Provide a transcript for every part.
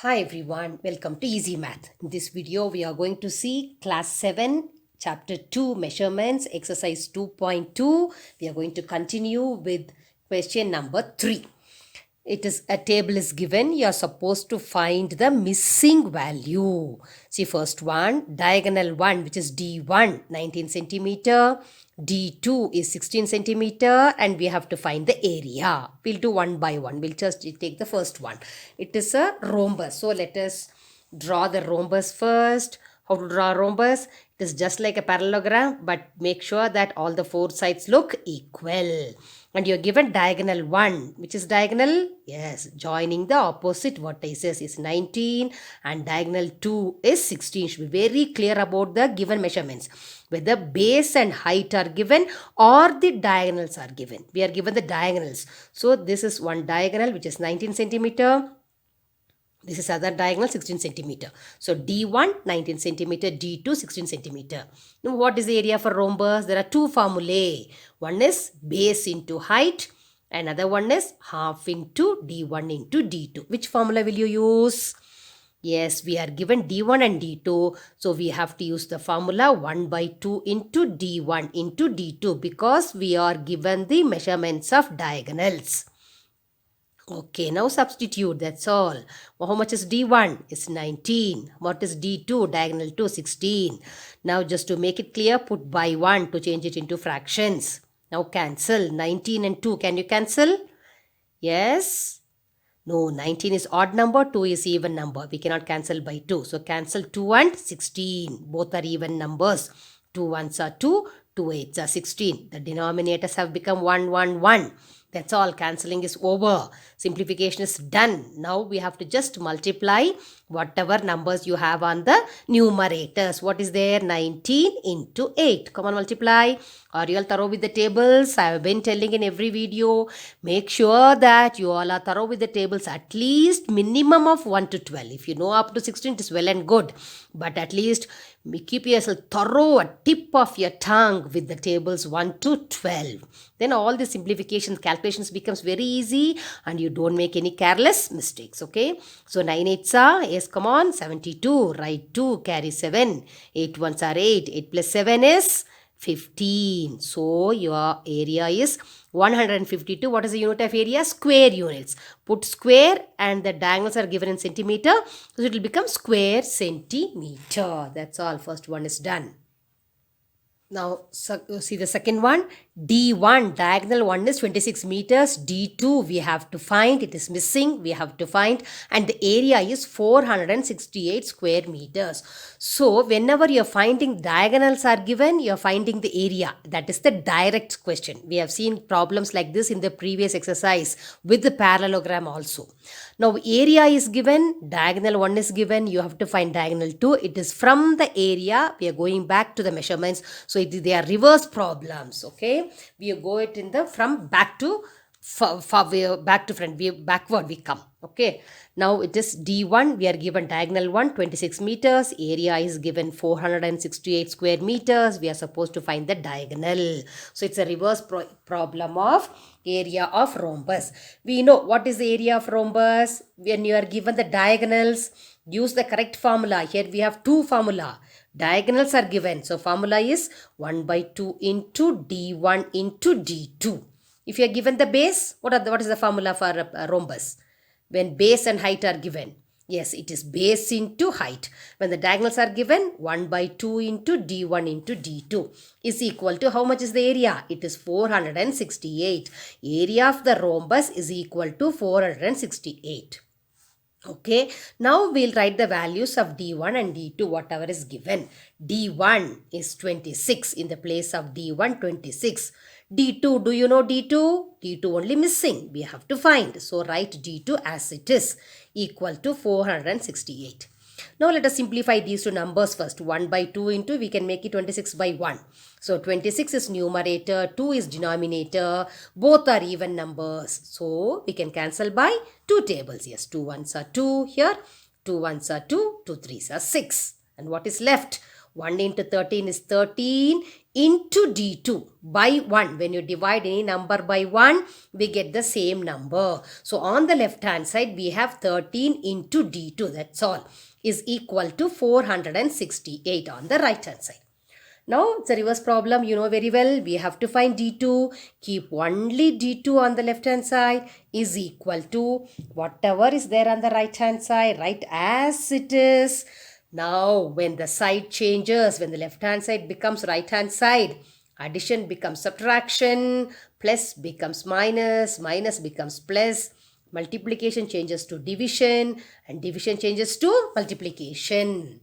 Hi everyone, welcome to Easy Math. In this video, we are going to see class 7, chapter 2 measurements, exercise 2.2. We are going to continue with question number 3. It is a table is given. You are supposed to find the missing value. See first one, diagonal 1 which is D1, 19 centimeter. D2 is 16 centimeter and we have to find the area. We'll do one by one. We'll just take the first one. It is a rhombus. So let us draw the rhombus first. How to draw a rhombus? It is just like a parallelogram, but make sure that all the four sides look equal. And you're given diagonal 1. Which is diagonal? Yes, joining the opposite vertices is 19 and diagonal 2 is 16. Should be very clear about the given measurements. Whether base and height are given or the diagonals are given. We are given the diagonals. So this is one diagonal which is 19 centimeter. This is other diagonal 16 centimeter. So D1 19 centimeter, D2 16 centimeter. Now what is the area for rhombus? There are two formulae. One is base into height. Another one is half into D1 into D2. Which formula will you use? Yes, we are given D1 and D2. So we have to use the formula 1 by 2 into D1 into D2 because we are given the measurements of diagonals. Okay, now substitute, that's all. Well, how much is D1? It's 19. What is D2? Diagonal 2, 16. Now just to make it clear, put by 1 to change it into fractions. Now cancel. 19 and 2, can you cancel? Yes? No, 19 is odd number, 2 is even number. We cannot cancel by 2. So cancel 2 and 16. Both are even numbers. 2 ones are 2, 2 eights are 16. The denominators have become 1, 1, 1. That's all. Cancelling is over. Simplification is done. Now we have to just multiply whatever numbers you have on the numerators. What is there? 19 into 8. Come on, multiply. Are you all thorough with the tables? I have been telling in every video. Make sure that you all are thorough with the tables. At least minimum of 1 to 12. If you know up to 16, it is well and good. But at least keep yourself thorough at tip of your tongue with the tables 1 to 12. Then all the simplifications, calculations becomes very easy and you don't make any careless mistakes. Okay. So 9 8s are, yes, come on, 72. Write 2, carry 7. 8 1s are 8. 8 plus 7 is 15. So your area is 152. What is the unit of area? Square units. Put square and the diagonals are given in centimeter. So it will become square centimeter. That's all. First one is done. Now see the second one. D1 diagonal 1 is 26 meters. D2 we have to find. It is missing. We have to find. And the area is 468 square meters. So whenever you are finding diagonals are given, you are finding the area. That is the direct question. We have seen problems like this in the previous exercise with the parallelogram also. Now area is given. Diagonal 1 is given. You have to find diagonal 2. It is from the area. We are going back to the measurements. So they are reverse problems. Okay. We go it in the from back to back to front. Backward we come. Okay. Now it is D1. We are given diagonal 1 26 meters. Area is given 468 square meters. We are supposed to find the diagonal. So it's a reverse problem of area of rhombus. We know what is the area of rhombus. When you are given the diagonals, use the correct formula. Here we have two formula. Diagonals are given. So formula is 1 by 2 into D1 into D2. If you are given the base, what is the formula for a rhombus? When base and height are given. Yes, it is base into height. When the diagonals are given, 1 by 2 into D1 into D2 is equal to how much is the area? It is 468. Area of the rhombus is equal to 468. Okay, now we'll write the values of D1 and D2, whatever is given. D1 is 26 in the place of D1, 26. D2, do you know D2? D2 only missing. We have to find. So write D2 as it is, equal to 468. Now let us simplify these two numbers first. 1 by 2 into, we can make it 26 by 1. So 26 is numerator, 2 is denominator. Both are even numbers. So we can cancel by 2 tables. Yes, 2 1s are 2 here. 2 1s are 2, 2 3s are 6. And what is left? 1 into 13 is 13. into D2 by 1. When you divide any number by 1, we get the same number. So on the left hand side, we have 13 into D2, that's all, is equal to 468 on the right hand side. Now it's a reverse problem, you know very well. We have to find D2. Keep only D2 on the left hand side is equal to whatever is there on the right hand side, right as it is. Now when the side changes, when the left hand side becomes right hand side, addition becomes subtraction, plus becomes minus, minus becomes plus, multiplication changes to division, and division changes to multiplication.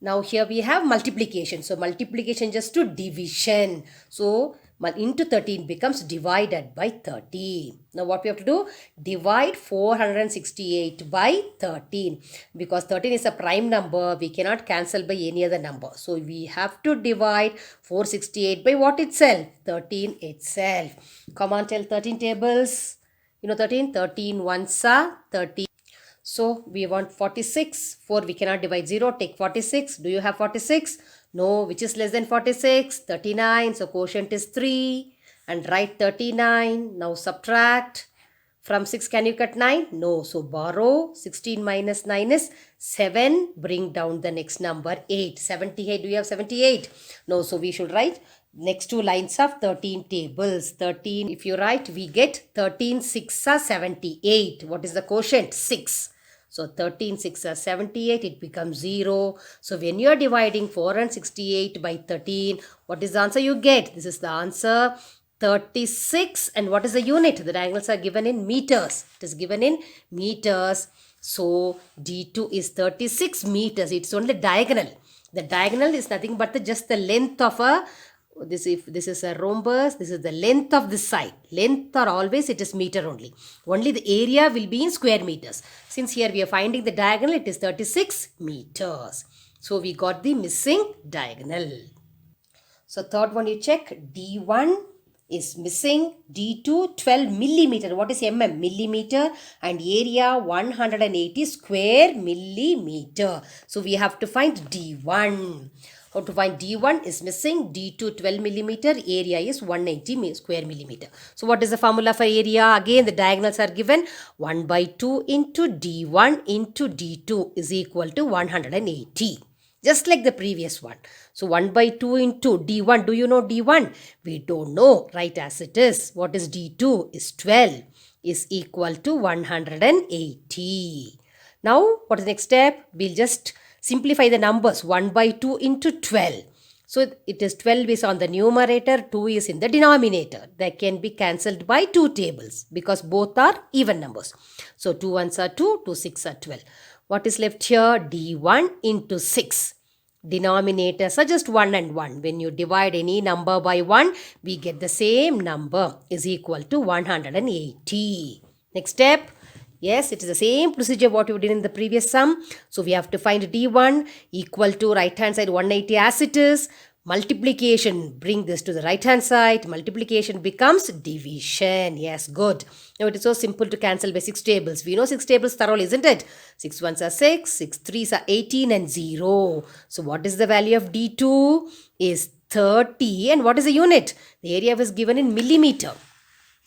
Now here we have multiplication. So multiplication just to division. So into 13 becomes divided by 30. Now what we have to do? Divide 468 by 13. Because 13 is a prime number, we cannot cancel by any other number. So we have to divide 468 by what itself? 13 itself. Come on, tell 13 tables. You know 13? 13 ones are 30. So we want 46. 4 we cannot divide 0. Take 46. Do you have 46? No. Which is less than 46? 39. So quotient is 3. And write 39. Now subtract. From 6 can you cut 9? No. So borrow. 16 minus 9 is 7. Bring down the next number 8. 78. Do you have 78? No. So we should write next two lines of 13 tables. 13 if you write, we get 13 6 are 78. What is the quotient? 6. So 13 6 are 78, it becomes 0. So when you are dividing 468 by 13, what is the answer you get? This is the answer, 36. And what is the unit? The diagonals are given in meters. It is given in meters. So D2 is 36 meters. It's only diagonal. The diagonal is nothing but just the length of a, if this is a rhombus, this is the length of this side. Length are always, it is meter only. Only the area will be in square meters. Since here we are finding the diagonal, it is 36 meters. So we got the missing diagonal. So third one you check, D1 is missing, D2 12 millimeter. What is mm? Millimeter, and area 180 square millimeter. So we have to find D1. How to find D1 is missing, D2 12 millimeter, area is 180 square millimeter. So what is the formula for area? Again the diagonals are given, 1 by 2 into D1 into D2 is equal to 180. Just like the previous one. So 1 by 2 into D1. Do you know D1? We don't know. Right as it is. What is D2? Is 12. Is equal to 180. Now what is the next step? We'll just simplify the numbers. 1 by 2 into 12. So it is 12 is on the numerator, 2 is in the denominator. That can be cancelled by 2 tables because both are even numbers. So 2 ones are 2, 2 6 are 12. What is left here? D1 into 6. Denominators are just 1 and 1. When you divide any number by 1, we get the same number is equal to 180. Next step. Yes, it is the same procedure what we did in the previous sum. So we have to find D1 equal to right hand side 180 as it is. Multiplication, bring this to the right hand side. Multiplication becomes division. Yes, good. Now it is so simple to cancel by 6 tables. We know 6 tables thoroughly, isn't it? 6 ones are 6, 6 threes are 18 and 0. So what is the value of D2? Is 30. And what is the unit? The area was given in millimeter.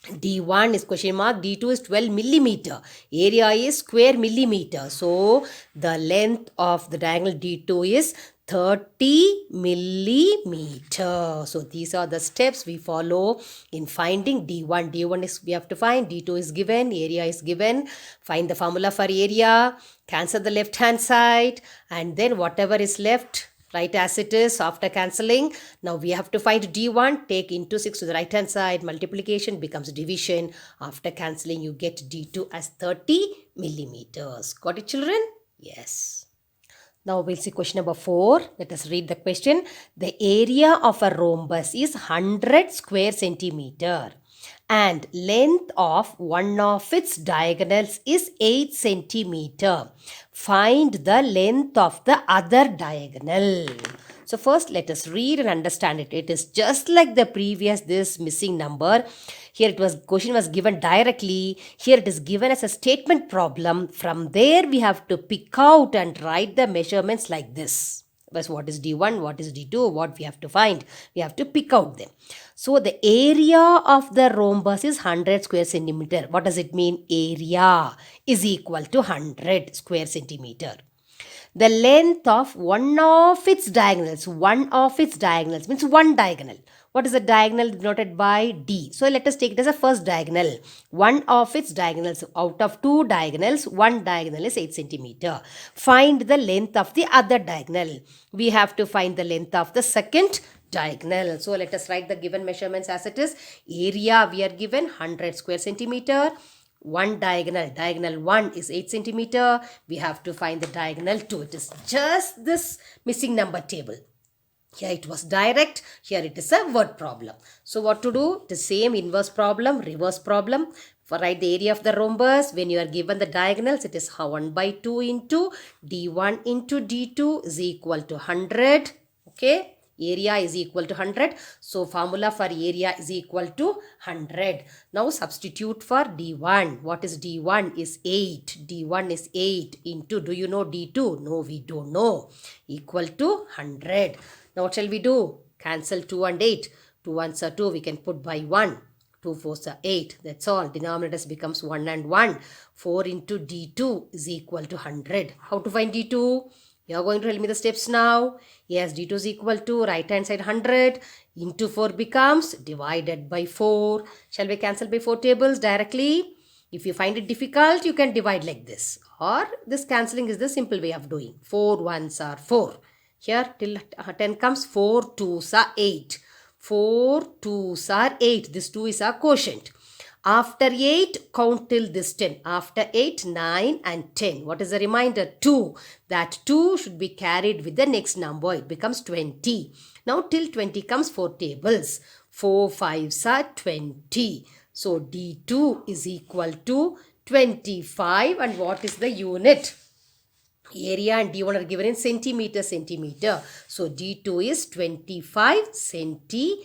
D1 is question mark, D2 is 12 millimeter, area is square millimeter. So the length of the diagonal D2 is 30 millimeter. So these are the steps we follow in finding D1. D1 is we have to find, D2 is given, area is given. Find the formula for area, cancel the left hand side, and then whatever is left, right as it is after cancelling. Now we have to find D1. Take into 6 to the right hand side. Multiplication becomes division. After cancelling, you get D2 as 30 millimeters. Got it, children? Yes. Now we'll see question number 4. Let us read the question. The area of a rhombus is 100 square centimeter and length of one of its diagonals is 8 centimeter. Find the length of the other diagonal. So first let us read and understand it. It is just like the previous this missing number. Here it was question was given directly. Here it is given as a statement problem. From there we have to pick out and write the measurements like this. But what is D1, what is D2, what we have to find? We have to pick out them. So the area of the rhombus is 100 square centimeter. What does it mean? Area is equal to 100 square centimeter. The length of one of its diagonals means one diagonal. What is the diagonal denoted by D? So let us take it as a first diagonal. One of its diagonals. Out of two diagonals, one diagonal is 8 centimeter. Find the length of the other diagonal. We have to find the length of the second diagonal. So let us write the given measurements as it is. Area we are given 100 square centimeter. One diagonal 1 is 8 centimeter. We have to find the diagonal 2. It is just this missing number table. Here it was direct, here it is a word problem. So what to do? The same inverse problem, reverse problem. For write the area of the rhombus, when you are given the diagonals, it is 1 by 2 into D1 into D2 is equal to 100. Okay. Area is equal to 100. So formula for area is equal to 100. Now substitute for D1. What is D1? Is 8. D1 is 8 into, do you know D2? No, we don't know. Equal to 100. Now what shall we do? Cancel 2 and 8. 2 ones are 2. We can put by 1. 2 fours are 8. That's all. Denominators becomes 1 and 1. 4 into D2 is equal to 100. How to find D2? You are going to tell me the steps now. Yes, D2 is equal to right hand side 100 into 4 becomes divided by 4. Shall we cancel by 4 tables directly? If you find it difficult, you can divide like this. Or this cancelling is the simple way of doing. 4 ones are 4. Here till 10 comes 4 2s are 8. 4 2s are 8. This 2 is our quotient. After 8, count till this 10. After 8, 9 and 10. What is the remainder? 2. That 2 should be carried with the next number. It becomes 20. Now till 20 comes 4 tables. 4 5s are 20. So D2 is equal to 25. And what is the unit? Area and D1 are given in centimeter. So D2 is 25 centimeter.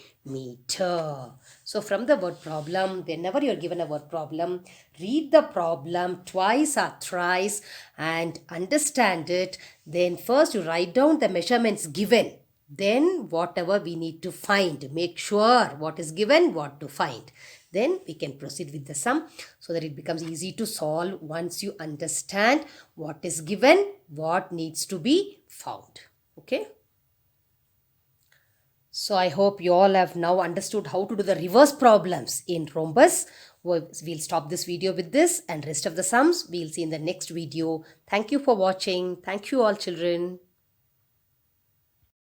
So from the word problem, whenever you are given a word problem, read the problem twice or thrice and understand it. Then first you write down the measurements given. Then whatever we need to find, make sure what is given, what to find. Then we can proceed with the sum so that it becomes easy to solve once you understand what is given, what needs to be found. Okay. So I hope you all have now understood how to do the reverse problems in Rhombus. We'll stop this video with this, and rest of the sums we'll see in the next video. Thank you for watching. Thank you all children.